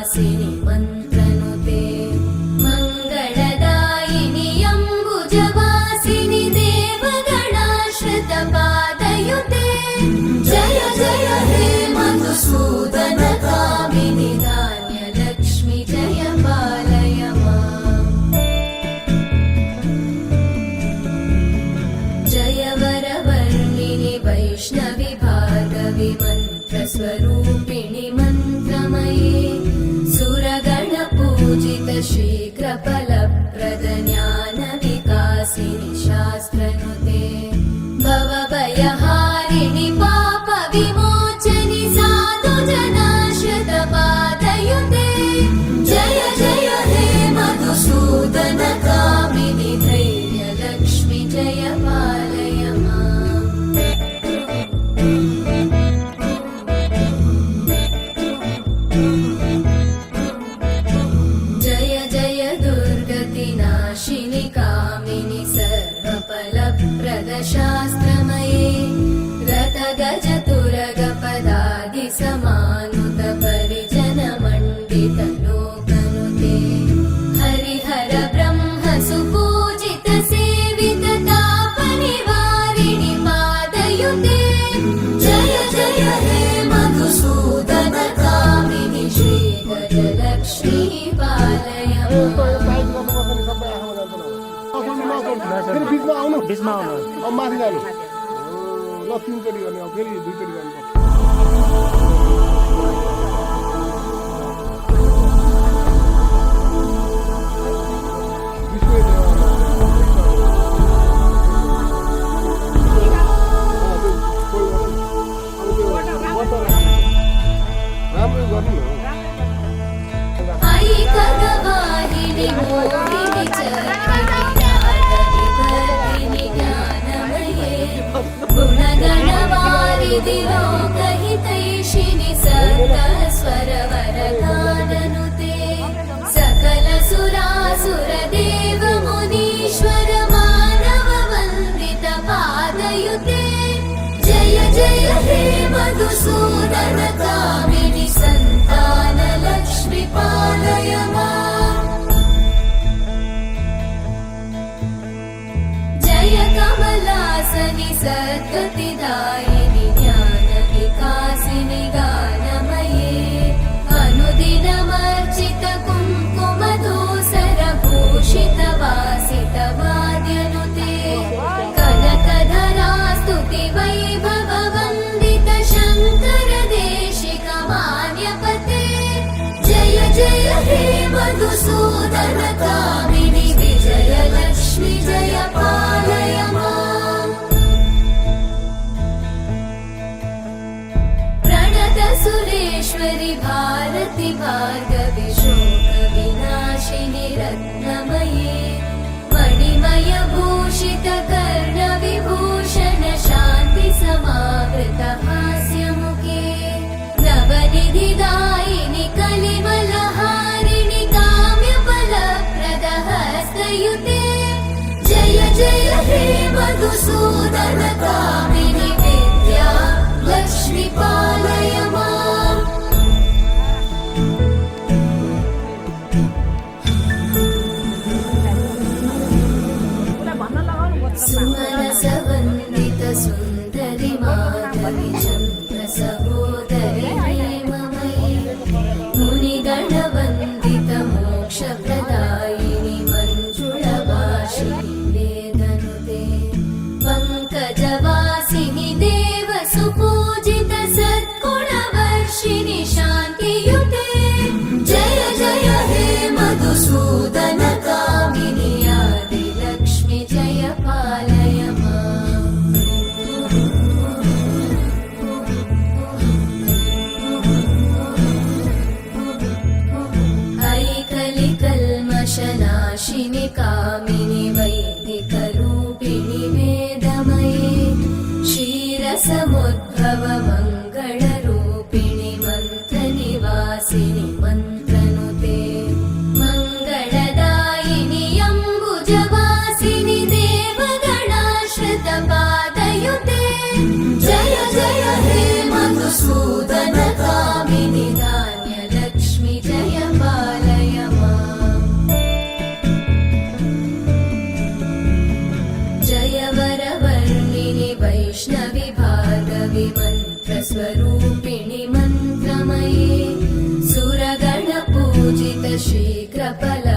वासिनि मन्त्रनुते मङ्गलदायिनि अम्बुजवासिनि देवगणाश्रितपादयुते जय जय हे मधुसूदन कामिनि धान्यलक्ष्मि जय पालय माम् जय वरवर्णिनि वैष्णवि भार्गवि मन्त्रस्वरूपिणि मन्त्रमये सुरगणपूजित शीघ्रफलप्रद ज्ञानविकासिनि शास्त्रनुते भवभयहारिणि पापविमोचनि साधुजनाश्रितपादयुते जय जय हे मधुसूदन कामिनि धैर्यलक्ष्मि जय पालय माम् जय जय दुर्गतिनाशिनि कामिनि सर्वफलप्रद शास्त्रमये रथगजतुरगपदादि समानुत परिजन मण्डित लोकनुते हरिहर ब्रह्म सुपूजित सेवित तापनिवारिणि पादयुते जय जय हे मधुसूदन कामिनि श्रीगजलक्ष्मी पालय बिचमा आउनु माथि जानु ल तीनचोटि गर्ने फेरि दुईचोटि गर्नु राम्रो गर्नु आई खगवाहिनि मोहिनि चक्रिणि ज्ञानमये गुणगणवारिधि लोकहितैषिणि सर्वस्वरवरगाननुते सकल सुरासुर देव मुनीश्वर मानव वन्दित पादयुते जय जय हे मधुसूदन कामिनि सन्तान लक्ष्मि पालय माम् जय कमलासनि सद्गतिदायिनि ज्ञानविकासिनि गानमये अनुदिनमर्चित कुङ्कुमधूसर भूषित वासित वाद्यनुते कनकधरा स्तुति वैभव वन्दित शङ्कर देशिक मान्यपते जय जय हे मधुसूदन कामिनि विजयलक्ष्मि जय पालय माम् प्रणत सुरेश्वरि भारति भार्गवि शोकविनाशिनि रत्नमये मणिमय भूषित कर्णविभूषण शान्ति समावृत हास्यमुखे नवनिधिदायिनि कलिमलहारिणि काम्यफलप्रद हस्तयुते जय जय हे मधुसूदन कामिनि विद्या लक्ष्मि पालय माम् सुमनसवन्दित सुन्दरि माधवि चन्द्र सहोदरि हेममयि मुनिगणवन्दित मोक्षप्रदायिनि मञ्जुळभाषिणि वेदनुते पङ्कजवासिनि देव सुपूजित सद्गुणवर्षिणि शान्तियुते जय जय हे मधुसूदन कामिनि आदिलक्ष्मि जय पालय माम् ऐकलिकल्मषनाशिनि कामिनि वैदिकरूपिणि वेदमये क्षीरसमुद्भव मङ्गलरूपिणि मन्त्रनिवासिनि मन्त्रनुते मङ्गलदायिनि अम्बुजवासिनि देवगणाश्रितपादयुते जय जय हे मधुसूदन कामिनि धान्यलक्ष्मि जय मन्त्रस्वरूपिणि मन्त्रमये सुरगणपूजित शीघ्रफल